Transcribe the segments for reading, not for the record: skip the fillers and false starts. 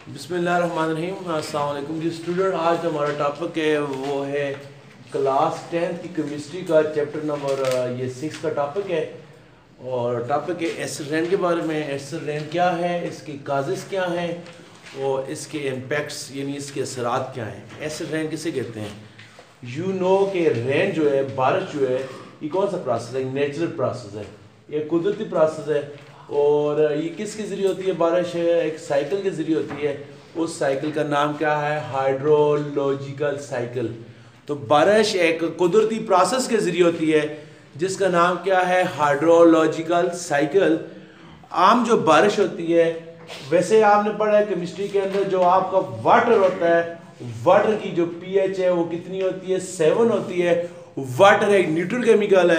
बिस्मिल्लाहिर्रहमानिर्रहीम। अस्सलाम वालेकुम जी स्टूडेंट। आज हमारा टॉपिक है वो है क्लास 10 की केमिस्ट्री का चैप्टर नंबर 6 का टॉपिक है। और टॉपिक है एसिड रेन के बारे में। एसिड रेन क्या है, इसके काजेस क्या हैं और इसके इम्पैक्ट्स यानी इसके असरात क्या हैं। एसिड रेन किसे कहते हैं? यू नो कि रेन जो है, बारिश जो है, ये कौन सा प्रोसेस है? नेचुरल प्रोसेस है, ये कुदरती प्रोसेस है। और ये किसके ज़रिए होती है? बारिश है एक साइकिल के ज़रिए होती है। उस साइकिल का नाम क्या है? Hydrological cycle. तो बारिश एक कुदरती प्रोसेस के ज़रिए होती है जिसका नाम क्या है? Hydrological cycle. आम जो बारिश होती है, वैसे आपने पढ़ा है केमिस्ट्री के अंदर, जो आपका वाटर होता है, वाटर की जो पीएच है वो कितनी होती है? 7 होती है। वाटर एक न्यूट्रल केमिकल है।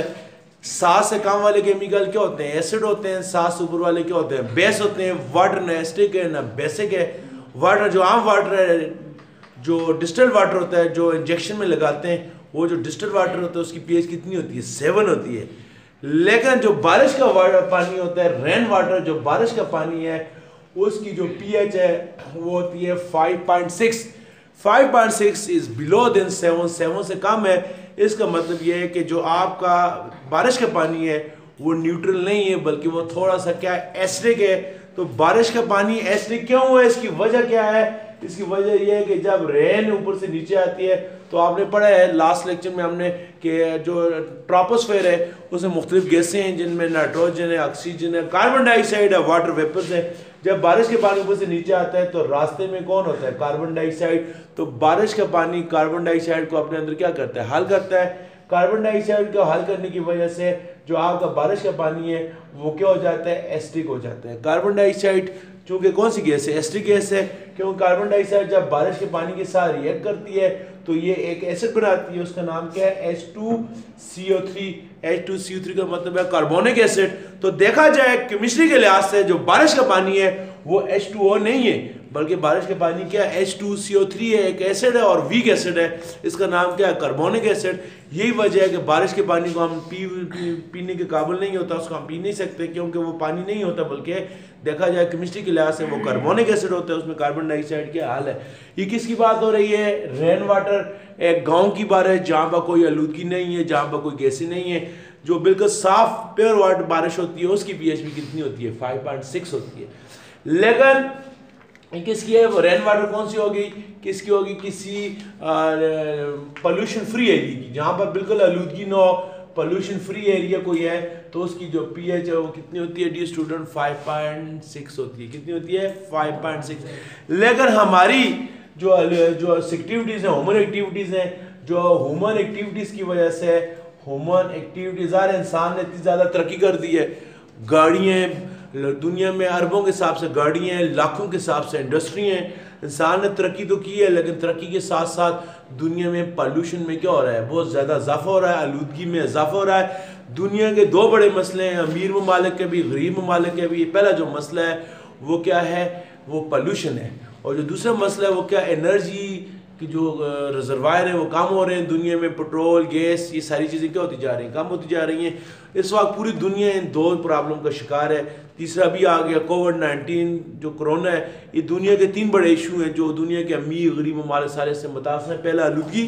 7 से कम वाले केमिकल क्या होते हैं? एसिड होते हैं। 7 से ऊपर वाले क्या होते हैं? बेस होते हैं। वाटर ना एसिडिक है ना बेसिक है। वाटर जो आम वाटर है, जो डिस्टिल्ड वाटर होता है, जो इंजेक्शन में लगाते हैं, वो जो डिस्टिल्ड वाटर होता है उसकी पीएच कितनी होती है? 7 होती है। लेकिन जो बारिश का पानी होता है, रेन वाटर, जो बारिश का पानी है, उसकी जो पीएच है वो होती है 5.6। 5.6 इज बिलो देन 7। 7 से कम है। इसका मतलब यह है कि जो आपका बारिश का पानी है वो न्यूट्रल नहीं है, बल्कि वो थोड़ा सा क्या है? एसिडिक है। तो बारिश का पानी एसिडिक क्यों हुआ है? इसकी वजह क्या है? इसकी वजह यह है कि जब रेन ऊपर से नीचे आती है, तो आपने पढ़ा है लास्ट लेक्चर में हमने कि जो ट्रोपोस्फेयर है उसमें मुख्तलिफ गैसें हैं, जिनमें नाइट्रोजन है, ऑक्सीजन है, कार्बन डाइऑक्साइड है, वाटर वेपर्स है। जब बारिश के पानी ऊपर से नीचे आता है तो रास्ते में कौन होता है? Carbon dioxide. तो बारिश का पानी कार्बन डाइऑक्साइड को अपने अंदर क्या करता है? हल करता है। कार्बन डाइऑक्साइड को हल करने की वजह से जो आपका बारिश का पानी है वो क्या हो जाता है? एसिडिक हो जाता है। कार्बन डाइऑक्साइड चूंकि कौन सी गैस है? एसिडिक गैस है। क्योंकि कार्बन डाइऑक्साइड जब बारिश के पानी के साथ रिएक्ट करती है तो ये एक एसिड बनाती है। उसका नाम क्या है? H2CO3। H2CO3 का मतलब है कार्बोनिक एसिड। तो देखा जाए केमिस्ट्री के लिहाज से जो बारिश का पानी है वो H2O नहीं है, बल्कि बारिश का पानी क्या है? H2CO3 है। एक एसिड है और वीक एसिड है। इसका नाम क्या है? Carbonic acid. यही वजह है कि बारिश के पानी को हम पीने के काबिल नहीं होता, उसको हम पी नहीं सकते, क्योंकि वो पानी नहीं होता, बल्कि देखा जाए केमिस्ट्री के लिहाज से वो कार्बोनिक एसिड होता है। उसमें कार्बन डाइऑक्साइड क्या हाल है। ये किसकी बात हो रही है? Rain water. एक गाँव की बारिश जहाँ पर कोई आलूदगी नहीं है, जहाँ पर कोई गैसें नहीं है, जो बिल्कुल साफ प्योर वाटर बारिश होती है, उसकी पीएच भी कितनी होती है? 5.6 होती है। लेकिन किसकी है वो? रेन वाटर कौन सी होगी? किसकी होगी? किसी पोल्यूशन फ्री एरिया की, जहां पर बिल्कुल आलूदगी ना हो, पोल्यूशन फ्री एरिया कोई है, तो उसकी जो पीएच है वो कितनी होती है? डी स्टूडेंट 5.6 होती है। कितनी होती है? 5.6। लेकिन हमारी जो एक्टिविटीज है, ह्यूमन एक्टिविटीज हैं, जो ह्यूमन एक्टिविटीज की वजह से, ह्यूमन एक्टिविटीज इंसान ने इतनी ज्यादा तरक्की कर दी है। गाड़ियाँ दुनिया में अरबों के हिसाब से गाड़ियाँ हैं, लाखों के हिसाब से इंडस्ट्री हैं। इंसान ने तरक्की तो की है, लेकिन तरक्की के साथ साथ दुनिया में पॉल्यूशन में क्या हो रहा है? बहुत ज़्यादा इजाफा हो रहा है, आलूदगी में इजाफा हो रहा है। दुनिया के 2 बड़े मसले हैं, अमीर ममालिक के भी, गरीब ममालिक के भी। पहला जो मसला है वो क्या है? वो पॉल्यूशन है। और जो दूसरा मसला है वो क्या? एनर्जी कि जो रिजर्वायर है वो कम हो रहे हैं दुनिया में। पेट्रोल, गैस, ये सारी चीज़ें क्या होती जा रही हैं? कम होती जा रही हैं। इस वक्त पूरी दुनिया इन 2 प्रॉब्लम का शिकार है। तीसरा भी आ गया कोविड-19 जो कोरोना है। ये दुनिया के 3 बड़े इशू हैं जो दुनिया के अमीर गरीब ममालिक सारे से मुतासर हैं। पहला आलूदगी,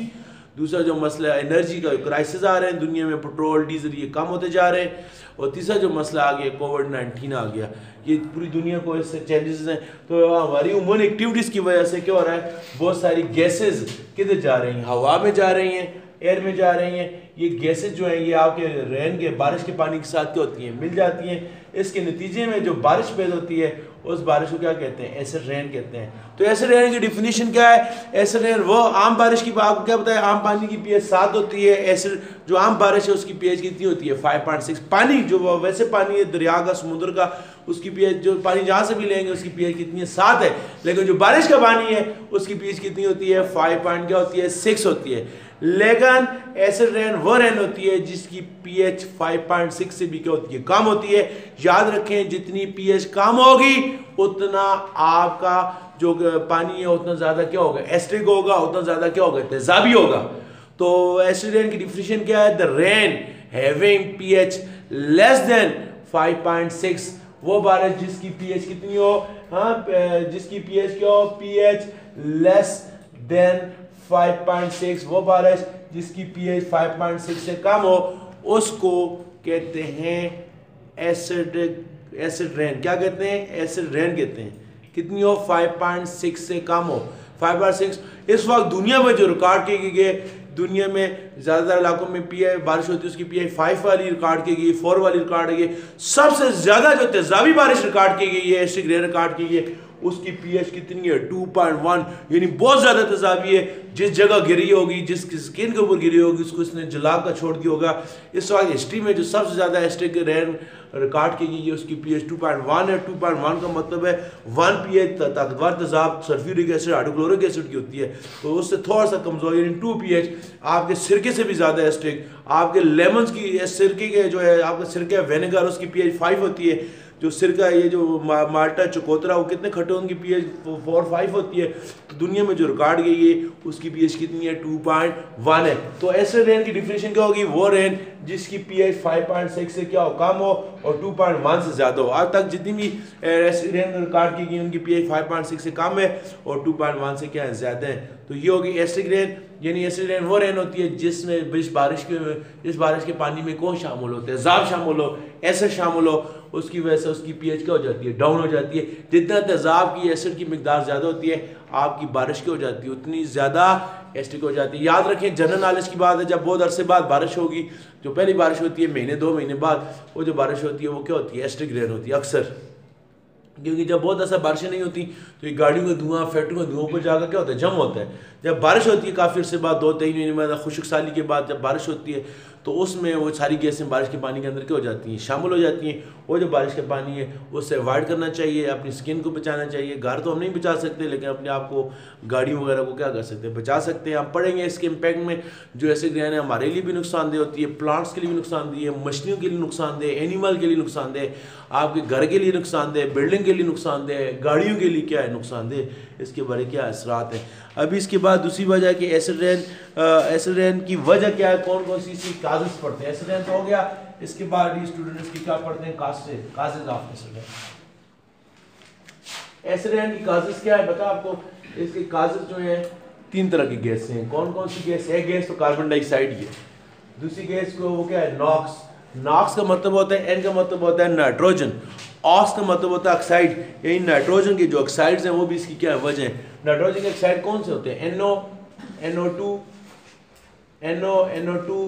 दूसरा जो मसला है एनर्जी का क्राइसिस आ रहे हैं दुनिया में, पेट्रोल डीजल ये कम होते जा रहे हैं। और तीसरा जो मसला आ गया कोविड-19 आ गया। ये पूरी दुनिया को इससे चेंजेस हैं। तो हमारी ह्यूमन एक्टिविटीज़ की वजह से क्या हो रहा है? बहुत सारी गैसेज किधर जा रही हैं? हवा में जा रही हैं, एयर में जा रही हैं। ये गैसेज जो हैं ये आपके रेन के, बारिश के पानी के साथ क्या होती हैं? मिल जाती हैं। इसके नतीजे में जो बारिश पैदा होती है उस बारिश को क्या कहते हैं? एसिड रेन कहते हैं। तो एसिड रेन की डिफिनीशन क्या है? एसिड रेन वो आम बारिश की, आपको क्या बताया? आम पानी की पीएच 7 होती है। एसिड जो आम बारिश है उसकी पीएच कितनी होती है? 5.6। पानी जो वैसे पानी है दरिया का, समुद्र का, उसकी पीएच, जो पानी जहाँ से भी लेंगे उसकी पीएच कितनी है? 7 है। लेकिन जो बारिश का पानी है उसकी पीएच कितनी होती है? 5.6 होती है। लेकिन एसिड रेन वो रेन होती है जिसकी पीएच 5.6 से भी क्या होती है? कम होती है। याद रखें, जितनी पीएच कम होगी उतना आपका जो पानी है उतना ज़्यादा क्या होगा? एसिडिक होगा। उतना ज़्यादा क्या होगा? तेजाबी होगा। तो एसिड रेन की डिफिनीशन क्या है? The rain having pH less than 5.6 वो बारिश जिसकी पीएच कितनी हो, हाँ जिसकी पीएच क्या हो, पीएच लेस देन 5.6, वो बारिश जिसकी पीएच 5.6 से कम हो उसको कहते हैं एसिड रेन। क्या कहते हैं? एसिड रेन कहते हैं। कितनी हो? 5.6 से कम हो। 5.6 इस वक्त दुनिया में जो रिकॉर्ड की गई, दुनिया में ज़्यादातर इलाकों में पीआई बारिश होती है उसकी पीआई 5 वाली रिकॉर्ड की गई, 4 वाली रिकॉर्ड की गई। सबसे ज़्यादा जो तेजाबी बारिश रिकॉर्ड की गई है, एसिड रेन रिकॉर्ड की गई है, उसकी पीएच कितनी है? 2.1, यानी बहुत ज़्यादा तेजाबी है। जिस जगह गिरी होगी, जिसकी स्किन के ऊपर गिरी होगी, उसको इसने जला कर छोड़ दिया होगा। इस वक्त हिस्ट्री में जो सबसे ज़्यादा एसिड रेन रिकॉर्ड की गई है उसकी पीएच 2.1 है। 2.1 का मतलब है 1 पीएच ताकतवर तेजाब सल्फ्यूरिक एसिड हाइड्रोक्लोरिक एसिड की होती है, तो उससे थोड़ा सा कमजोर, यानी 2 पीएच आपके सिरके से भी ज़्यादा एसिडिक। आपके लेमन की सिरके के जो है आपका सिरका विनेगर, उसकी पीएच 5 होती है। जो सिरका, ये जो माल्टा चकोतरा, वो कितने खट्टे, उनकी पीएच 4-5 होती है। तो दुनिया में जो रिकॉर्ड गई है उसकी पीएच कितनी है? 2.1 है। तो एसिड रेन की डिफिनेशन क्या होगी? वो रेन जिसकी पीएच 5.6 से क्या हो? कम हो और 2.1 से ज़्यादा हो। आज तक जितनी भी एसिड रेन रिकॉर्ड की गई उनकी पीएच 5.6 से कम है और 2.1 से क्या है? ज़्यादा है। तो ये होगी एसिड रेन। यानी एसिड रेन वो रेन होती है जिसमें जिस बारिश के पानी में कौन शामिल होते हैं? तेजाब शामिल हो, एसिड शामिल हो, उसकी वजह से उसकी पीएच क्या हो जाती है? डाउन हो जाती है। जितना तेजाब की एसिड की मिकदार ज़्यादा होती है, आपकी बारिश क्या हो जाती है? उतनी ज़्यादा एसिडिक हो जाती है। याद रखें, जनरल नॉलेज की बात है, जब बहुत अरसे बाद बारिश होगी, जो पहली बारिश होती है महीने 2 महीने बाद, वो जो बारिश होती है वो क्या होती है? एसिडिक रेन होती है अक्सर। क्योंकि जब बहुत ऐसा बारिशें नहीं होती तो ये गाड़ियों का धुआं, फैक्ट्रियों का धुआं ऊपर जाकर क्या होता है? जम होता है। जब बारिश होती है काफ़ी अर्से बाद, 2-3 महीने बाद, खुशक साली के बाद जब बारिश होती है, तो उसमें वो सारी गैसें बारिश के पानी के अंदर क्या हो जाती हैं? शामिल हो जाती हैं। वो जो बारिश का पानी है उससे अवॉइड करना चाहिए, अपनी स्किन को बचाना चाहिए। घर तो हम नहीं बचा सकते, लेकिन अपने आप को, गाड़ियों वगैरह को क्या कर सकते हैं? बचा सकते हैं। हम पढ़ेंगे इसके इम्पैक्ट में। जो एसिड रेन है हमारे लिए भी नुकसानदेह होती है, प्लांट्स के लिए भी नुकसानदेह है, मछलियों के लिए नुकसानदेह, एनिमल के लिए नुकसानदेह, आपके घर के लिए नुकसानदेह, बिल्डिंग के लिए नुकसानदेह, गाड़ियों के लिए क्या है? नुकसानदेह। इसके बड़े क्या असरात हैं। अभी इसके बाद दूसरी वजह कि एसिड रेन की वजह क्या है, कौन कौन सी काजेस पढ़ते हैं? एसिड रेन तो हो गया। इसके बाद ये स्टूडेंट्स की क्या पढ़ते हैं? Causes of acid rain. Acid rain की काजेस क्या है बता आपको? इसके काजेस जो है 3 तरह की गैसें हैं। कौन कौन सी गैस? एक गैस तो कार्बन डाइऑक्साइड है। दूसरी गैस को वो क्या है? नॉक्स। नॉक्स का मतलब होता है, एन का मतलब होता है नाइट्रोजन, ऑक्स का मतलब होता है ऑक्साइड। यही नाइट्रोजन के जो ऑक्साइड्स हैं वो भी इसकी क्या वजह है? नाइट्रोजन के ऑक्साइड कौन से होते हैं? NO2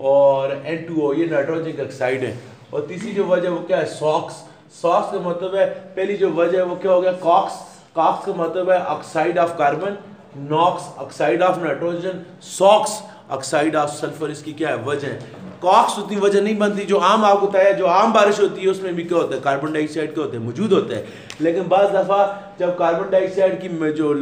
और N2O, ये नाइट्रोजन के ऑक्साइड है। और तीसरी जो वजह वो क्या है? सॉक्स। सॉक्स का मतलब है, पहली जो वजह है वो क्या हो गया? कॉक्स। कॉक्स का मतलब है oxide of carbon, NOx oxide of nitrogen, SOx oxide of sulphur. इसकी क्या है वजह है? कॉक्स उतनी वजह नहीं बनती। जो आम आपको बताया, जो आम बारिश होती है उसमें भी क्या होता है? कार्बन डाइऑक्साइड क्या होते हैं? मौजूद होते हैं। लेकिन बाज़ दफ़ा जब कार्बन डाइऑक्साइड की जो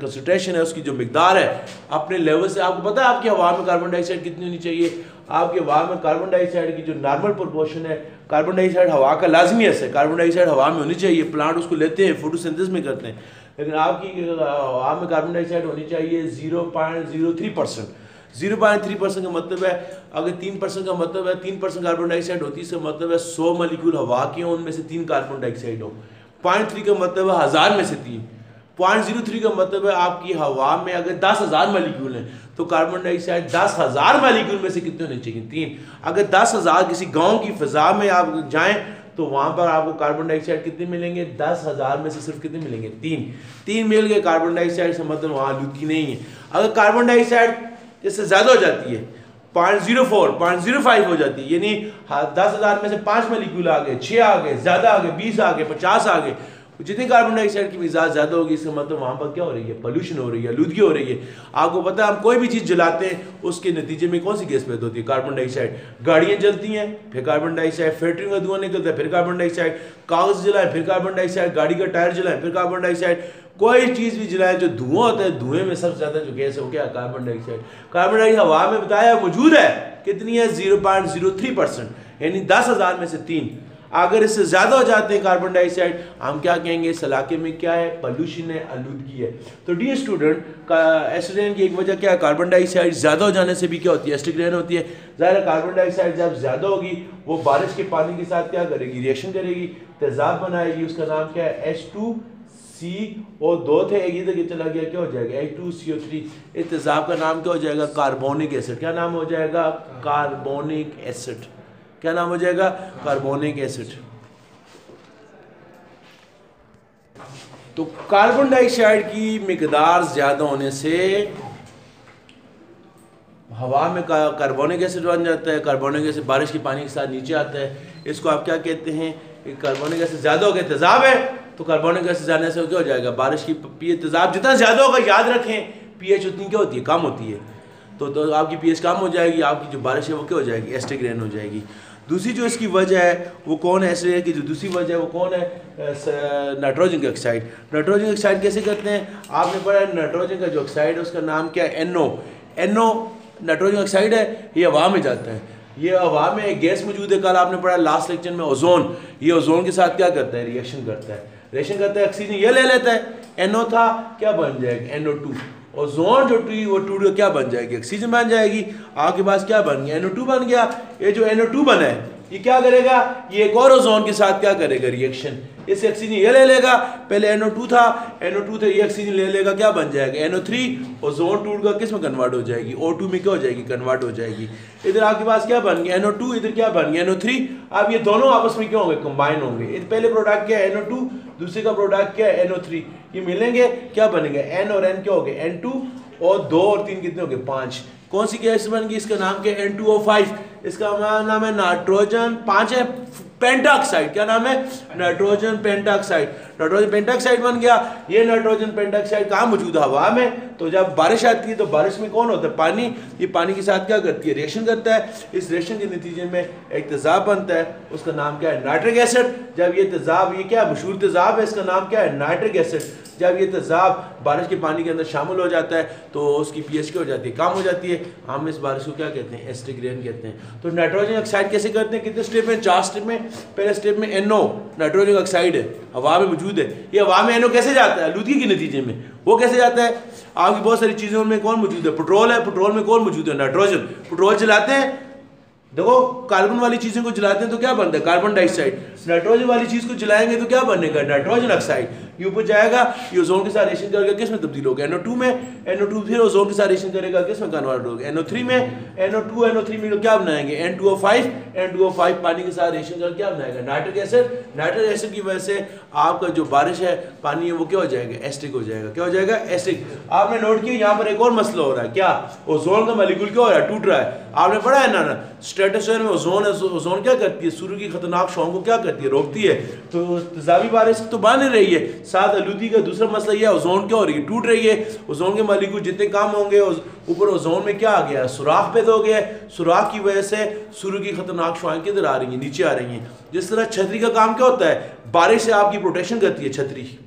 कंसंट्रेशन है, उसकी जो मिकदार है अपने लेवल से, आपको पता है आपकी हवा में कार्बन डाइऑक्साइड कितनी होनी चाहिए? आपके हवा में कार्बन डाइऑक्साइड की जो नॉर्मल प्रोपोर्शन है, कार्बन डाइऑक्साइड हवा का लाजमी है, कार्बन डाइऑक्साइड हवा में होनी चाहिए। प्लांट उसको लेते हैं, फोटोसिंथेसिस में करते हैं। लेकिन आपकी हवा में कार्बन डाइऑक्साइड होनी चाहिए 0.03%। 0.3% का मतलब है, अगर 3% का मतलब है 3% कार्बन डाइऑक्साइड होती है, इसका मतलब है 100 मॉलिक्यूल हवा के हों, उनमें से 3 कार्बन डाइऑक्साइड हो। 0.3 का मतलब है 1000 में से 3। 0.03 का मतलब है आपकी हवा में अगर 10,000 मॉलिक्यूल हैं तो कार्बन डाइऑक्साइड 10,000 मॉलिक्यूल में से कितने होने चाहिए? 3। अगर 10,000 किसी गांव की फिजा में आप जाएं तो वहां पर आपको कार्बन डाइऑक्साइड कितने मिलेंगे? 10,000 में से सिर्फ कितने मिलेंगे? 3 मिल गए कार्बन डाइऑक्साइड से, मतलब वहां आलूदगी नहीं है। अगर कार्बन डाइऑक्साइड इससे ज्यादा हो जाती है, 0.04 0.05 हो जाती है, यानी 10,000 में से 5 मॉलिक्यूल आ गए, 6 आ गए, ज्यादा आ गए, 20 आ गए, 50 आ गए, जितनी कार्बन डाइऑक्साइड की मिजाज ज्यादा होगी, इसका मतलब वहां पर क्या हो रही है? पोल्यूशन हो रही है, आलूदगी हो रही है। आपको पता है हम कोई भी चीज जलाते हैं उसके नतीजे में कौन सी गैस पैदा होती है? Carbon dioxide. गाड़ियां जलती हैं फिर कार्बन डाइऑक्साइड, फैक्ट्रियों का धुआं निकलता है फिर कार्बन डाइऑक्साइड, कागज जलाएं फिर कार्बन डाइऑक्साइड, गाड़ी का टायर जलाएं फिर कार्बन डाइऑक्साइड। कोई चीज भी जलाएं जो धुआं होता है, धुएं में सबसे ज्यादा जो गैस है वो क्या? Carbon dioxide. कार्बन डाइऑक्साइड हवा में बताया मौजूद है, कितनी है? 0.03%, यानी 10,000 में से 3। अगर इससे ज़्यादा हो जाते हैं कार्बन डाइऑक्साइड, हम क्या कहेंगे, इस इलाके में क्या है, पॉल्यूशन है, आलूदगी है। तो डियर स्टूडेंट, का एसिड रेन की एक वजह क्या है, कार्बन डाइऑक्साइड ज़्यादा हो जाने से भी क्या होती है, एसिड रेन होती है। ज़ाहिर है कार्बन डाइऑक्साइड जब ज़्यादा होगी वो बारिश के पानी के साथ क्या करेगी, रिएक्शन करेगी, तेज़ाब बनाएगी। उसका नाम क्या है, H2CO2 थे, एक इधर चला गया, क्या हो जाएगा, H2CO3। इस तेज़ाब का नाम क्या हो जाएगा, कार्बोनिक एसिड। क्या नाम हो जाएगा, कार्बोनिक एसिड। क्या नाम हो जाएगा, कार्बोनिक एसिड। तो कार्बन डाइऑक्साइड की मिकदार ज़्यादा होने से हवा में कार्बोनिक एसिड बन जाता है। कार्बोनिक एसिड बारिश के पानी के साथ नीचे आता है। इसको आप क्या कहते हैं, कार्बोनिक एसिड ज़्यादा हो गया, तेज़ाब है, तो कार्बोनिक एसिड जाने से क्या हो जाएगा, बारिश की पीएच, तेज़ाब जितना ज़्यादा होगा, याद रखें पीएच उतनी क्या होती है, कम होती है। तो आपकी पीएच कम हो जाएगी, आपकी जो बारिश है वो क्या हो जाएगी, एसिडिक रेन हो जाएगी। दूसरी जो इसकी वजह है वो कौन है, एसिड रेन की जो दूसरी वजह है वो कौन है, नाइट्रोजन ऑक्साइड। नाइट्रोजन ऑक्साइड कैसे करते हैं, आपने पढ़ा है नाइट्रोजन का जो ऑक्साइड है उसका नाम क्या है, NO नाइट्रोजन ऑक्साइड है, ये हवा में जाता है। ये हवा में एक गैस मौजूद है, कल आपने पढ़ा लास्ट लेक्चर में, ओजोन। ये ओजोन के साथ क्या करता है, रिएक्शन करता है, ऑक्सीजन ये ले लेता है, NO था, क्या बन जाएगा, NO2। ओजोन जो वो टूट क्या बन जाएगी, ऑक्सीजन बन जाएगी। आपके पास क्या बन गया, NO2 बन गया। ये जो NO2 बना है ये क्या करेगा, ये एक और ओजोन के साथ क्या करेगा, रिएक्शन। इस ऑक्सीजन ये ले लेगा, पहले NO2 था, ये ऑक्सीजन ले लेगा, क्या बन जाएगा, NO3। ओजोन टूट कर किस में कन्वर्ट हो जाएगी, O2 में क्या हो जाएगी, कन्वर्ट हो जाएगी। इधर आपके पास क्या बन गया, NO2, इधर क्या बन गया, NO3। अब ये दोनों आपस में क्या होंगे, कंबाइन होंगे। पहले प्रोडक्ट क्या है, NO2, दूसरे का प्रोडक्ट क्या है, NO3। ये मिलेंगे, क्या बनेंगे, N और N क्या हो गए, N2, और 2 और 3 कितने हो गए, 5। कौन सी गैस बन गई, इसका नाम क्या है, N2O5। इसका नाम है नाइट्रोजन, 5 है पेंटाऑक्साइड। क्या नाम है, नाइट्रोजन पेंटाऑक्साइड। नाइट्रोजन पेंटाऑक्साइड बन गया। ये नाइट्रोजन पेंटाऑक्साइड कहाँ मौजूद है, हवा में। तो जब बारिश आती है तो बारिश में कौन होता है, पानी। ये पानी के साथ क्या करती है, रिएक्शन करता है। इस रिएक्शन के नतीजे में एक तेज़ाब बनता है, उसका नाम क्या है, नाइट्रिक एसिड। जब ये तेज़ाब, ये क्या मशहूर तेज़ाब है, इसका नाम क्या है, नाइट्रिक एसिड। जब ये तेज़ाब बारिश के पानी के अंदर शामिल हो जाता है तो उसकी पीएच क्या हो जाती है, कम हो जाती है। हम इस बारिश को क्या कहते हैं, एसिडिक रेन कहते हैं। तो नाइट्रोजन ऑक्साइड कैसे करते हैं, कितने स्टेप में, 4 स्टेप में। पहले स्टेप में NO नाइट्रोजन ऑक्साइड है, हवा में मौजूद है। ये हवा में NO कैसे जाता है, आलूदगी के नतीजे में। वो कैसे जाता है, आपकी बहुत सारी चीज़ों में कौन मौजूद है, पेट्रोल है, पेट्रोल में कौन मौजूद है, नाइट्रोजन। पेट्रोल जलाते हैं, देखो कार्बन वाली चीज़ों को जलाते हैं तो क्या बनता है, कार्बन डाइऑक्साइड। नाइट्रोजन वाली चीज़ को जलाएंगे तो क्या बनेगा, नाइट्रोजन ऑक्साइड। ये ऊपर जाएगा, ये ओजोन के साथ रिएक्शन करेगा, किस में तब्दील होगा, NO2 में। NO2 फिर ओजोन के साथ रिएक्शन करेगा, किस में कन्वर्ट होगा, NO3 में। NO3 में क्या बनाएंगे, N2O5 पानी के साथ रिएक्शन करके क्या बनाएगा, नाइट्रिक एसिड। नाइट्रिक एसिड की वजह से आपका जो बारिश है, पानी है, वो क्या हो जाएगा, एसिडिक हो जाएगा। क्या हो जाएगा, एसिडिक। आपने नोट किया यहाँ पर एक और मसला हो रहा है, क्या, ओजोन का मॉलिक्यूल क्या हो रहा है, टूट रहा है। आपने पढ़ा है ना, स्ट्रेटोस्फीयर में ओजोन है, ओजोन क्या करती है, सूर्य की खतरनाक शॉक को क्या करती है, रोकती है। तो तेज़ाबी बारिश तो बन रही है, साथ आलूदगी का दूसरा मसला यह है, ओजोन क्या हो रही है, टूट रही है। ओजोन के मॉलिक्यूल जितने कम होंगे, ऊपर ओजोन में क्या आ गया, सुराख पैदा हो गया है। सुराख की वजह से सूर्य की खतरनाक शॉक किधर आ रही है, नीचे आ रही हैं। जिस तरह छतरी का काम क्या होता है, बारिश से आपकी प्रोटेक्शन करती है छतरी।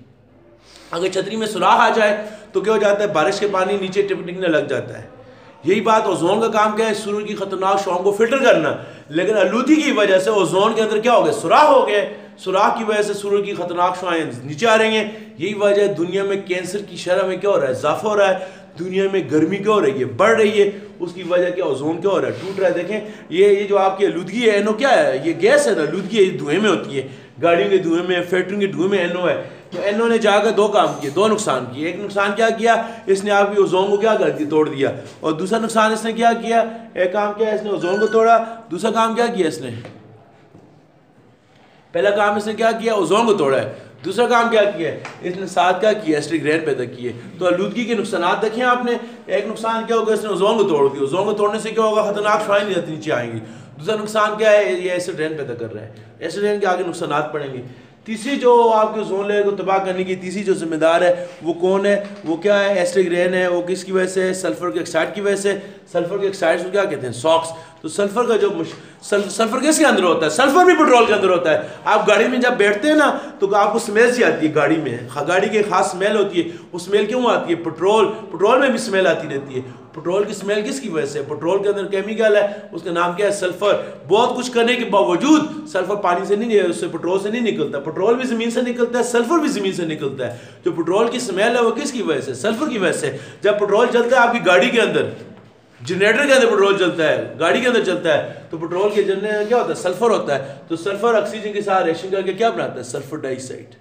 अगर छतरी में सुराख आ जाए तो क्या हो जाता है, बारिश के पानी नीचे टिपकने लग जाता है। यही बात ओजोन का काम क्या है, सूर्य की खतरनाक शॉक को फिल्टर करना। लेकिन आलूदगी की वजह से ओजोन के अंदर क्या हो गया, सुराख हो गए। सुराख की वजह से सूर्य की खतरनाक शॉएं नीचे आ रही हैं। यही वजह है दुनिया में कैंसर की शरह में क्या हो रहा है, इजाफा हो रहा है। दुनिया में गर्मी क्या हो रही है, बढ़ रही है। उसकी वजह क्या, ओजोन क्या हो रहा है, टूट रहा है। देखें ये जो आपकी आलूदगी है, NO क्या है, ये गैस है ना, आलूदगी है, धुएं में होती है। गाड़ियों के धुएं में, फैक्ट्रियों के धुएं में NO है। तो NO ने जाकर 2 काम किए, 2 नुकसान किए। एक नुकसान क्या किया, इसने आपकी ओजोन को क्या कर दिया, तोड़ दिया। और दूसरा नुकसान इसने क्या किया, एक काम किया इसने, ओजोन को तोड़ा। दूसरा काम क्या किया इसने, पहला काम इसने क्या किया, ओजोन को तोड़ा है। दूसरा काम क्या किया है, इसने साथ क्या किया, एसिडिक रेन पैदा किए। तो आलूदगी के नुकसान देखें आपने। एक नुकसान क्या होगा, इसने ओजोन को तोड़ दिया। ओजोन को तोड़ने से क्या होगा, खतरनाक शॉएं नीचे आएंगी। दूसरा नुकसान क्या है, ये एसिड रेन पैदा कर रहा है। एसिड रेन के आगे नुकसान पड़ेंगे। तीसरी जो आपके ओजोन लेयर को तबाह करने की तीसरी जो जिम्मेदार है वो कौन है, वो क्या है, एसिडिक रेन है। वो किसकी वजह से, सल्फर के ऑक्साइड की वजह से। सल्फर के ऑक्साइड को क्या कहते हैं, सॉक्स। तो सल्फर का जो सल्फर किसके अंदर होता है? सल्फर भी पेट्रोल के अंदर होता है। आप गाड़ी में जब बैठते हैं ना तो आपको स्मेल सी आती है गाड़ी में, गाड़ी की खास स्मेल होती है। वो स्मेल क्यों आती है? पेट्रोल में भी स्मेल आती रहती है। पेट्रोल की स्मेल किसकी वजह से? पेट्रोल के अंदर केमिकल है, उसका नाम क्या है? सल्फर। बहुत कुछ करने के बावजूद सल्फर पानी से नहीं, उससे पेट्रोल से नहीं निकलता। पेट्रोल भी जमीन से निकलता है, सल्फर भी जमीन से निकलता है। जो पेट्रोल की स्मेल है वो किसकी वजह से? सल्फर की वजह से। जब पेट्रोल चलता है आपकी गाड़ी के अंदर, जनरेटर के अंदर पेट्रोल चलता है, गाड़ी के अंदर चलता है, तो पेट्रोल के जनरेटर क्या होता है? सल्फर होता है। तो सल्फर ऑक्सीजन के साथ रिएक्शन करके क्या बनाता है? Sulphur dioxide.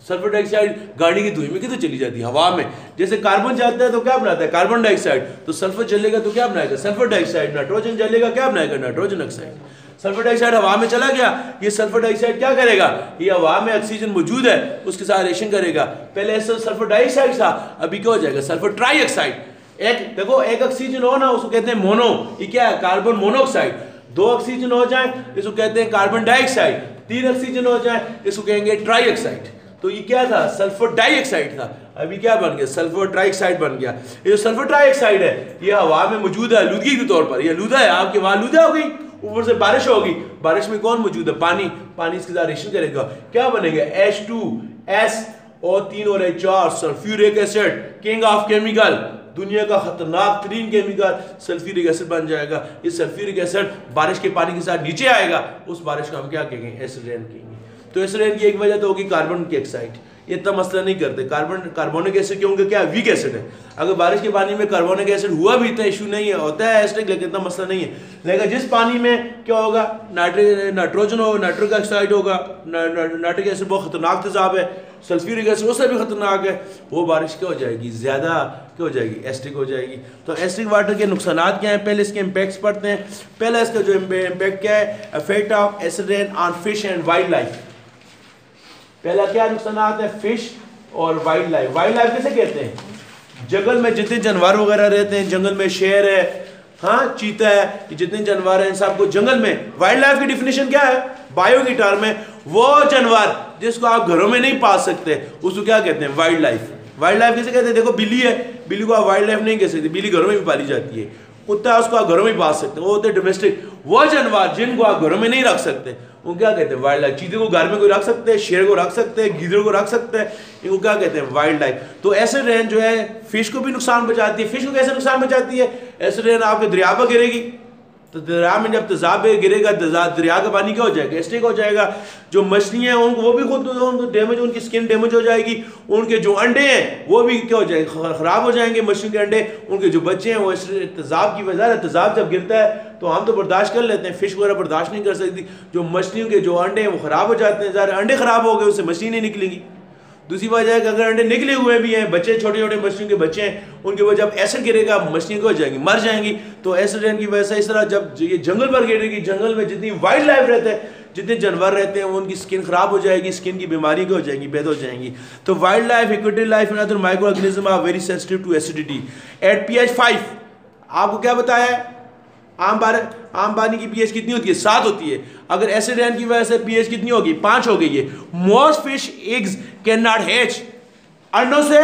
सल्फर डाइऑक्साइड गाड़ी की धुएं में किधर चली जाती है? हवा में। जैसे कार्बन जाता है तो क्या बनाता है? Carbon dioxide. तो सल्फर जलेगा तो क्या बनाएगा? Sulphur dioxide. नाइट्रोजन जलेगा क्या बनाएगा? Nitrogen oxide. सल्फर डाइऑक्साइड हवा में चला गया, ये सल्फर डाइऑक्साइड क्या करेगा? ये हवा में ऑक्सीजन मौजूद है, उसके साथ रिएक्शन करेगा। पहले ऐसा सल्फर डाइऑक्साइड था, अभी क्या हो जाएगा? Sulphur trioxide. एक देखो, एक ऑक्सीजन हो ना उसको कहते हैं मोनो, ये क्या है? Carbon monoxide. दो ऑक्सीजन हो जाए इसको कहते हैं कार्बन डाइऑक्साइड। तीन ऑक्सीजन हो जाए इसको कहेंगे ट्राइऑक्साइड। तो ये क्या था? सल्फर डाइऑक्साइड था, अभी क्या बन गया? सल्फर ट्राइऑक्साइड बन गया। ये जो सल्फर ट्राइऑक्साइड है ये हवा में मौजूद है आलूदगी के तौर पर। ये आलूदा है, आपके वहां आलूदा हो गई, ऊपर से बारिश होगी, बारिश में कौन मौजूद है? पानी। पानी इसके साथ रिएक्शन करेगा, क्या बनेगा? H2S और 3 और H4, sulphuric acid, king of chemical, दुनिया का खतरनाक तरीन केमिकल सल्फ्यूरिक एसिड बन जाएगा। ये सल्फ्यूरिक एसिड बारिश के पानी के साथ नीचे आएगा, उस बारिश को हम क्या कहेंगे? एसिड रेन कहेंगे। तो एसिड रेन की एक वजह तो होगी कार्बन की ऑक्साइड। ये इतना मसला नहीं करते। कार्बोनिक एसिड क्योंकि क्या? वीक एसिड है। अगर बारिश के पानी में कार्बोनिक एसिड हुआ भी इतना इशू नहीं है, होता है एसिडिक, लेकिन इतना मसला नहीं है। लेकिन जिस पानी में क्या होगा? नाइट्रोजन होगा, नाइट्रिक ऑक्साइड होगा, नाइट्रिक एसिड बहुत खतरनाक तेजाब है, सल्फ्यूरिक एसिड उससे भी खतरनाक है, वो बारिश क्या हो जाएगी? ज़्यादा क्या हो जाएगी? एसिडिक हो जाएगी। तो एसिडिक वाटर के नुकसान क्या हैं? पहले इसके इम्पैक्ट्स पढ़ते हैं। पहला इसका जो इम्पैक्ट क्या है? Effect of acid rain on fish and wild life. पहला क्या नुकसान है? फिश और वाइल्ड लाइफ। वाइल्ड लाइफ किसे कहते हैं? जंगल में जितने जानवर वगैरह रहते हैं, जंगल में शेर है, हाँ चीता है, जितने जानवर हैं इन सबको जंगल में। वाइल्ड लाइफ की डिफिनेशन क्या है? बायो की टर्म में वो जानवर जिसको आप घरों में नहीं पाल सकते उसको क्या कहते हैं? Wild life. वाइल्ड लाइफ किसे कहते हैं? देखो बिल्ली है, बिल्ली को आप वाइल्ड लाइफ नहीं कह सकते, बिल्ली घरों में भी पाली जाती है। कुत्ता उसको आप घरों में पाल सकते हैं, वो होते हैं डोमेस्टिक। वो जानवर जिनको आप घरों में नहीं रख सकते वो क्या कहते हैं? Wild life. चीते को घर में कोई रख सकते हैं, शेर को रख सकते हैं, गीदड़ को रख सकते हैं, इनको क्या कहते हैं? Wild life. तो एसिड रेन जो है फिश को भी नुकसान पहुंचाती है। फिश को कैसे नुकसान पहुंचाती है? एसिड रेन आपके दरिया पर गिरेगी, तो दरिया में जब तेजाब गिरेगा दरिया का पानी क्या हो जाएगा? एसिडिक हो जाएगा। जो मछलियाँ हैं उनको वो भी खुद उनको डैमेज, उनकी स्किन डैमेज हो जाएगी। उनके जो अंडे हैं वो भी क्या हो जाएंगे? ख़राब हो जाएंगे मछलियों के अंडे। उनके जो बच्चे हैं वो तेजाब की वजह से, तेजाब जब गिरता है तो हम तो बर्दाश्त कर लेते हैं, फिश वगैरह बर्दाश्त नहीं कर सकती। जो मछलियों के जो अंडे हैं वो ख़राब हो जाते हैं, ज़्यादा अंडे ख़राब हो गए उससे मछली नहीं निकलेगी। दूसरी वजह है कि अगर अंडे निकले हुए भी हैं, बच्चे छोटे छोटे मछलियों के बच्चे हैं, उनके ऊपर जब एसिड गिरेगा मछलियाँ हो जाएंगी, मर जाएंगी। तो एसिड रेन की वजह से इस तरह जब ये जंगल पर गिरेगी, जंगल में जितनी वाइल्ड लाइफ रहते हैं, जितने जानवर रहते हैं उनकी स्किन खराब हो जाएगी, स्किन की बीमारी क्या हो जाएंगी? पैदा हो जाएंगी। तो wild life, aquatic life and other micro organism are very sensitive to acidity at pH 5। आपको क्या बताया है? आम पानी की pH कितनी होती है? 7 होती है। अगर एसिड रेन की वजह से pH कितनी होगी? 5 हो गई है। Most fish eggs can not hatch. अंडों से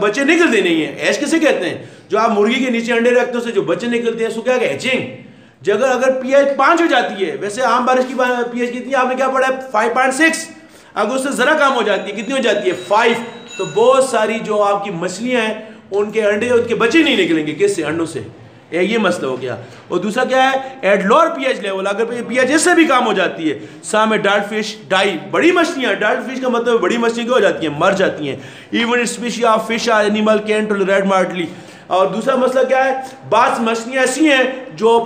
बच्चे निकलते नहीं है। हैच किसे कहते हैं? जो आप मुर्गी के नीचे अंडे रखते हो उससे जो बच्चे निकलते हैं उसको क्या कहते हैं? हैचिंग। जगह अगर pH 5 हो जाती है, वैसे आम बारिश की pH कितनी आपने क्या पढ़ा है? 5.6। अगर उससे जरा कम हो जाती है, कितनी हो जाती है? 5। तो बहुत सारी जो आपकी मछलियां हैं उनके अंडे, उनके बच्चे नहीं निकलेंगे। किससे? अंडों से। ये मसला हो गया। और दूसरा क्या है? एट लोअर pH लेवल, अगर pH इससे भी कम हो जाती है, सम एडल्ट फिश डाई। बड़ी मछलियां, एडल्ट फिश का मतलब बड़ी मछलियां क्या हो जाती हैं? मर जाती हैं। Even species of fish or animal can tolerate mortally. और दूसरा मसला क्या है? बात मछलियां ऐसी हैं जो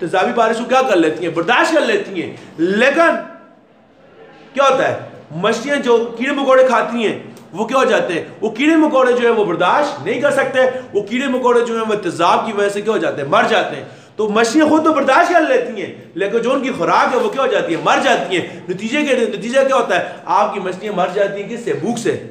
तेजाबी बारिश को क्या कर लेती हैं? बर्दाश्त कर लेती हैं। लेकिन क्या होता है? मछलियां जो कीड़े मकोड़े खाती हैं वो क्या हो जाते हैं? वो कीड़े मकोड़े जो है वो बर्दाश्त नहीं कर सकते। वो कीड़े मकोड़े जो है वो तेजाब की वजह से क्या हो जाते हैं? मर जाते हैं। तो मछलियां खुद तो बर्दाश्त कर लेती हैं, लेकिन जो उनकी खुराक है वो क्या हो जाती है? मर जाती है। नतीजा क्या होता है? आपकी मछलियां मर जाती हैं। किससे? भूख से।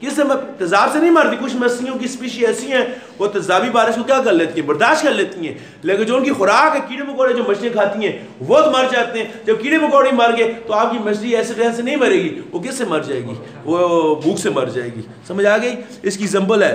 किससे? तेजाब से नहीं मरती। कुछ मछलियों की स्पीशी ऐसी हैं वो तेजाबी बारिश को क्या कर लेती हैं? बर्दाश्त कर लेती हैं। लेकिन जो उनकी खुराक है, कीड़े मकोड़े जो मछलियां खाती हैं वो तो मर जाते हैं। जब कीड़े मकोड़े मर गए तो आपकी मछली एसिड रेन से नहीं मरेगी, वो किससे मर जाएगी? वो भूख से मर जाएगी। समझ आ गई? इसकी एग्जाम्पल है,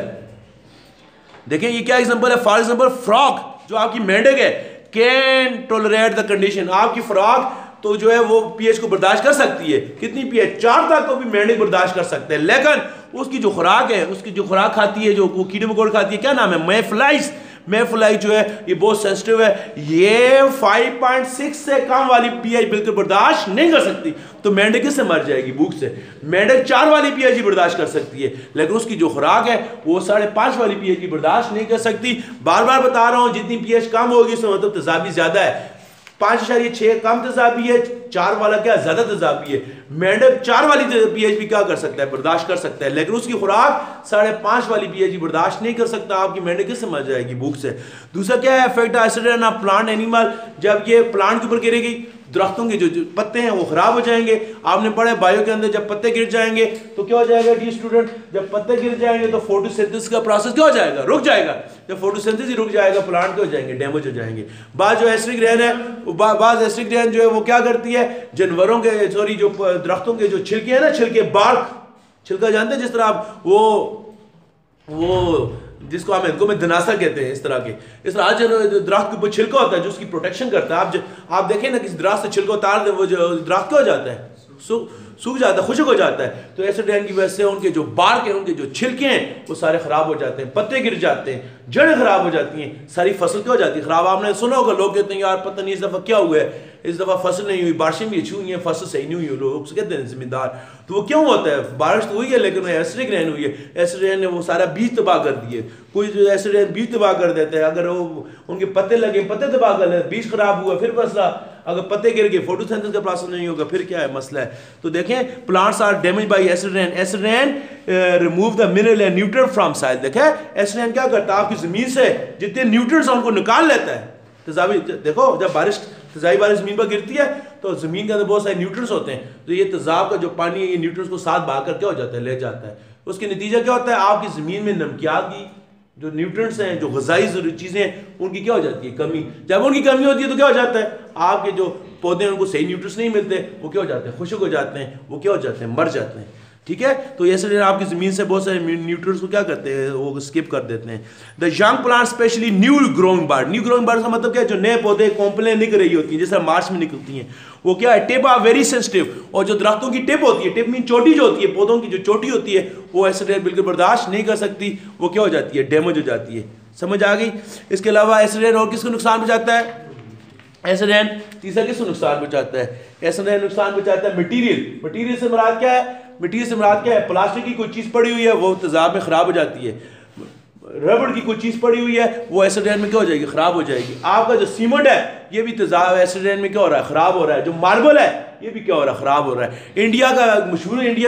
देखें ये क्या एग्जाम्पल है? फॉर एग्जाम्पल फ्रॉग, जो आपकी मेंढक है, कैन टोलरेट द कंडीशन, आपकी खुराक तो जो है वो पीएच को बर्दाश्त कर सकती है। कितनी पीएच? 4 तक को भी मेंढक बर्दाश्त कर सकते हैं, लेकिन उसकी जो खुराक है, उसकी जो खुराक खाती है, जो वो कीड़े मकोड़े खाती है, क्या नाम है? मेफ्लाइज। मेफ्लाई जो है ये बहुत सेंसिटिव है, ये 5.6 से कम वाली पीएच बिल्कुल बर्दाश्त नहीं कर सकती। तो मेंढक किससे मर जाएगी? भूख से। मेंढक 4 वाली पीएच ही बर्दाश्त कर सकती है, लेकिन उसकी जो खुराक है वो 5.5 वाली पीएच की बर्दाश्त नहीं कर सकती। बार बार बता रहा हूं, जितनी पीएच कम होगी उसमें मतलब तेजाबी ज्यादा है। 5.6 कम तेजाबी है, 4 वाला क्या ज्यादा तेजाबी है। मेंढक 4 वाली पीएच भी क्या कर सकता है? बर्दाश्त कर सकता है, लेकिन उसकी खुराक 5.5 वाली पीएच बर्दाश्त नहीं कर सकता। आपकी मेंढक किससे मर जाएगी? भूख से। दूसरा क्या है? Effect acid on plant animal. जब ये प्लांट के ऊपर गिरेगी, दरख्तों के जो पत्ते हैं वो खराब हो जाएंगे। आपने पढ़ा बायो के अंदर, जब पत्ते गिर जाएंगे तो क्या हो जाएगा डी स्टूडेंट? जब पत्ते गिर जाएंगे तो फोटोसिंथेसिस का प्रोसेस क्या हो जाएगा? रुक जाएगा। जब फोटोसिंथेसिस रुक जाएगा, प्लांट क्या हो जाएंगे? डैमेज हो जाएंगे। बाद जो एसिडिक रेन है, बाद एसिडिक रेन जो है वो क्या करती है? जानवरों के जो दरख्तों के जो छिलके हैं ना, छिलके, बार्क, छिलका जानते हैं, जिस तरह आप वो जिसको हम इनको में धनासा कहते हैं, इस तरह के, इस तरह जो दरख्त के ऊपर छिलका होता है जो उसकी प्रोटेक्शन करता है। आप देखें ना, किसी दरख्त से छिलका उतार दे, वो जो दरख्त क्या हो जाता है? सूख जाता है, खुशक हो जाता है। तो एसिड रेन की वजह से उनके जो बार्क हैं, उनके जो छिलके हैं, वो सारे खराब हो जाते हैं, पत्ते गिर जाते हैं, जड़ें खराब हो जाती हैं, सारी फसल क्या हो जाती है? खराब। आपने सुना होगा, लोग कहते हैं यार पता नहीं इस दफा क्या हुआ है, इस दफा फसल नहीं हुई, बारिशें भी अच्छी हुई हैं, फसल सही नहीं हुई। लोग कहते हैं जिम्मेदार, तो वो क्यों होता है? बारिश तो हुई है, लेकिन एसिडिक रेन हुई है। एसिड रेन ने वो सारा बीज तबाह कर दिए। कोई जो एसिड रेन बीज तबाह कर देता है, अगर वो उनके पत्ते लगे, पत्ते तबाह कर लेते, बीज खराब हुआ, फिर मसला। अगर पत्ते गिर गए, फोटोसिंथेसिस का प्रोसेस नहीं होगा, फिर क्या है? मसला है। तो देखें, plants are damage by acid rain. Acid rain remove the mineral and nutrient from soil. देखें, एसिड रेन क्या करता है? आपकी जमीन से जितने न्यूट्रिएंट्स हैं उनको निकाल लेता है। तेजाबी देखो, जब तेजाबी बारिश जमीन पर गिरती है तो जमीन के अंदर बहुत सारे न्यूट्रिएंट्स होते हैं, तो ये तेजाब का जो पानी है, ये न्यूट्रिएंट्स को साथ भाग कर क्या हो जाता है? ले जाता है। उसके नतीजा क्या होता है? आपकी जमीन में नमकियात की जो न्यूट्रिएंट्स हैं, जो ग़िज़ाई चीज़ें, उनकी क्या हो जाती है? कमी। जब उनकी कमी होती है तो क्या हो जाता है? आपके जो पौधे हैं उनको सही न्यूट्रिएंट्स नहीं मिलते, वो क्या हो जाते हैं? खुशक हो जाते हैं, वो क्या हो जाते हैं? मर जाते हैं। ठीक है, तो ऐसे आपकी जमीन से बहुत सारे न्यूट्रिएंट्स को क्या करते हैं? वो स्किप कर देते हैं। The young plant specially new growing bird. New growing bird का मतलब क्या है? जो नए पौधे कॉम्पलें निकल रही होती हैं, जैसे मार्च में निकलती हैं, वो क्या है? Tip are very sensitive. और जो दरख्तों की टिप होती है, टिप मीन चोटी जो होती है, पौधों की जो चोटी होती है, वो एसिड रेन बिल्कुल बर्दाश्त नहीं कर सकती, वो क्या हो जाती है? डैमेज हो जाती है। समझ आ गई? इसके अलावा एसिड रेन और किसको नुकसान पहुंचाता है? एसिड रेन तीसरा किसको नुकसान पहुंचाता है? एसिड रेन नुकसान पहुंचाता है मटीरियल। मटीरियल से मुराद क्या है? मटीरियल से मुराद क्या है? प्लास्टिक की कोई चीज़ पड़ी हुई है, वो तेजाब में ख़राब हो जाती है। रबड़ की कोई चीज़ पड़ी हुई है, वो एसिड रेन में क्या हो जाएगी? ख़राब हो जाएगी। आपका जो सीमेंट है, ये भी तेजाब एसिड रेन में क्या हो रहा है? ख़राब हो रहा है। जो मार्बल है, ये भी क्या हो रहा है? ख़राब हो रहा है। इंडिया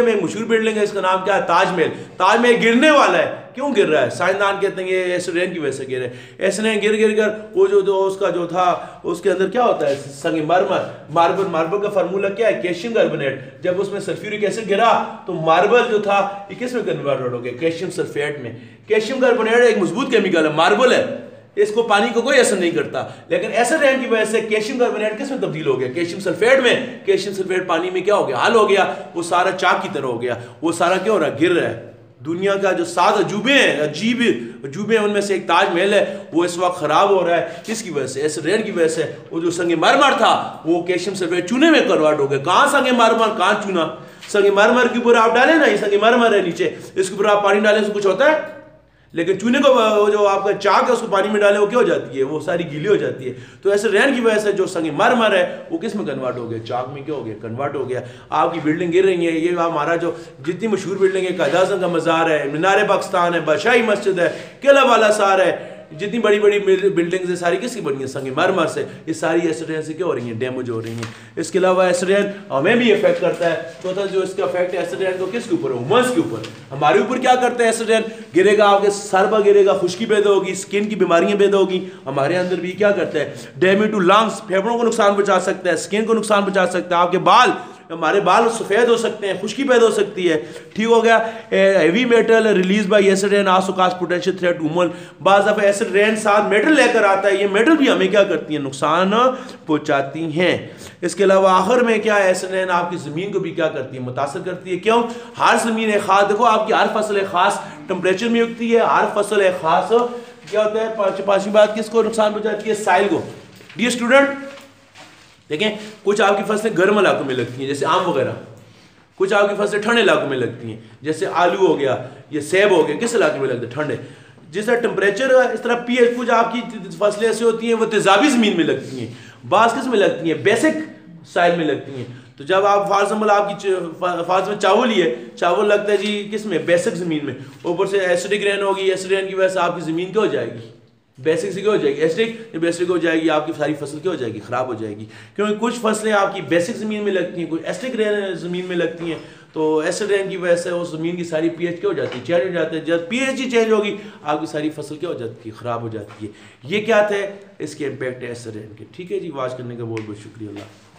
में एक मशहूर बिल्डिंग है, इसका नाम क्या है? ताजमहल। ताजमहल गिरने वाला है। क्यों गिर रहा है? साइंसदान कहते हैं ये एसिड रेन की वजह से गिर रहा है। एसिड रेन गिर कर वो जो उसका जो था, उसके अंदर क्या होता है? संगमरमर, मार्बल का फार्मूला क्या है? Calcium carbonate. जब उसमें सल्फ्यूरिक एसिड गिरा तो मार्बल जो था ये किस में कन्वर्ट हो गया? कैल्शियम सल्फेट में। कैल्शियम कार्बोनेट एक मजबूत केमिकल है, मार्बल है, इसको पानी को कोई असर नहीं करता, लेकिन एसिड रेन की वजह से कैल्शियम कार्बोनेट किस में तब्दील हो गया? कैल्शियम सल्फेट में। कैल्शियम सल्फेट पानी में क्या हो गया? हल हो गया, वो सारा चाक की तरह हो गया, वो सारा क्या हो रहा है? गिर रहा है। दुनिया का जो 7 अजूबे हैं, अजूबे हैं, उनमें से एक ताजमहल है, वो इस वक्त खराब हो रहा है। किसकी वजह से? एसिड रेन की वजह से। वो जो संगमरमर था, वो कैल्शियम सल्फेट चूने में कन्वर्ट हो गया। कहाँ संगमरमर, कहाँ चूना? संगमरमर के ऊपर आप डालें ना, ये संगमरमर है नीचे, इसके ऊपर आप पानी डालें तो कुछ होता है, लेकिन चूने को जो आपका चाक है उसको पानी में डाले वो क्या हो जाती है? वो सारी गीली हो जाती है। तो ऐसे रेन की वजह से जो संगमरमर है वो किस में कन्वर्ट हो गया? चाक में क्या हो गया? कन्वर्ट हो गया। आपकी बिल्डिंग गिर रही है, ये हमारा जो जितनी मशहूर बिल्डिंग है, कायद आज़म का मज़ार है, मीनार पाकिस्तान है, बादशाही मस्जिद है, किला वाला सार है, जितनी बड़ी बड़ी बिल्डिंग्स है सारी किसकी बनी है? संगमरमर से। ये सारी एसिड रेन से क्या हो रही है? डैमेज हो रही हैं। इसके अलावा एसिड रेन हमें भी इफेक्ट करता है। तो जो इसका इफेक्ट एसिड रेन को किसके ऊपर है? ह्यूमन्स के ऊपर। हमारे ऊपर क्या करते हैं? एसिड रेन गिरेगा, आपके सर पर गिरेगा, खुश्की पैदा होगी, स्किन की बीमारियां पैदा होगी। हमारे अंदर भी क्या करता है? डैमेज टू लंग्स, फेफड़ों को नुकसान पहुंचा सकता है, स्किन को नुकसान पहुंचा सकता है, आपके बाल, हमारे बाल सफ़ेद हो सकते हैं, खुश्की पैदा हो सकती है। ठीक हो गया। Heavy metal release by acid rain also cause potential threat to human. बाज़ दफ़ा एसिड रेन साथ मेटल लेकर आता है, ये मेटल भी हमें क्या करती है? नुकसान पहुंचाती हैं। इसके अलावा आखिर में क्या है? एसिड रेन आपकी ज़मीन को भी क्या करती है? मुतासर करती है। क्यों? हर ज़मीन एक खास, देखो आपकी हर फसल एक खास टेम्परेचर में उगती है, हर फसल एक खास क्या होता है? पांचवी बात किसको नुकसान पहुंचाती है? साइल को। डियर स्टूडेंट, देखें कुछ आपकी फसलें गर्म इलाकों में लगती हैं जैसे आम वगैरह, कुछ आपकी फसलें ठंडे इलाकों में लगती हैं जैसे आलू हो गया, ये सेब हो गया, किस इलाके में लगते हैं? ठंडे। जिस तरह टेम्परेचर है इस तरह पीएच, कुछ आपकी फसलें ऐसी होती हैं वो तेजाबी ज़मीन में लगती हैं, बास किस में लगती हैं? बेसिक साइल में लगती हैं। तो जब आप फॉर एग्जाम्पल आपकी फार्स में चावल ही है, चावल लगता है जी किस में? बेसिक ज़मीन में। ऊपर से एसिडिक रेन होगी, एसिडिक रेन की वजह से आपकी ज़मीन क्या हो जाएगी? बेसिक से क्या हो जाएगी? एसिडिक। जब एसिडिक हो जाएगी आपकी सारी फसल क्या हो जाएगी? ख़राब हो जाएगी। क्योंकि कुछ फसलें आपकी बेसिक ज़मीन में लगती हैं, कुछ एसिडिक रेन ज़मीन में लगती हैं। तो एसिड रेन की वजह से उस ज़मीन की सारी पीएच क्या हो जाती है? चेंज हो जाती है। जब पीएच ही चेंज होगी आपकी सारी फसल क्या हो जाती है? ख़राब हो जाती है। ये क्या थे इसके इम्पैक्ट है एसिड रेन के। ठीक है जी, वाच करने का बहुत बहुत शुक्रिया। अल्लाह।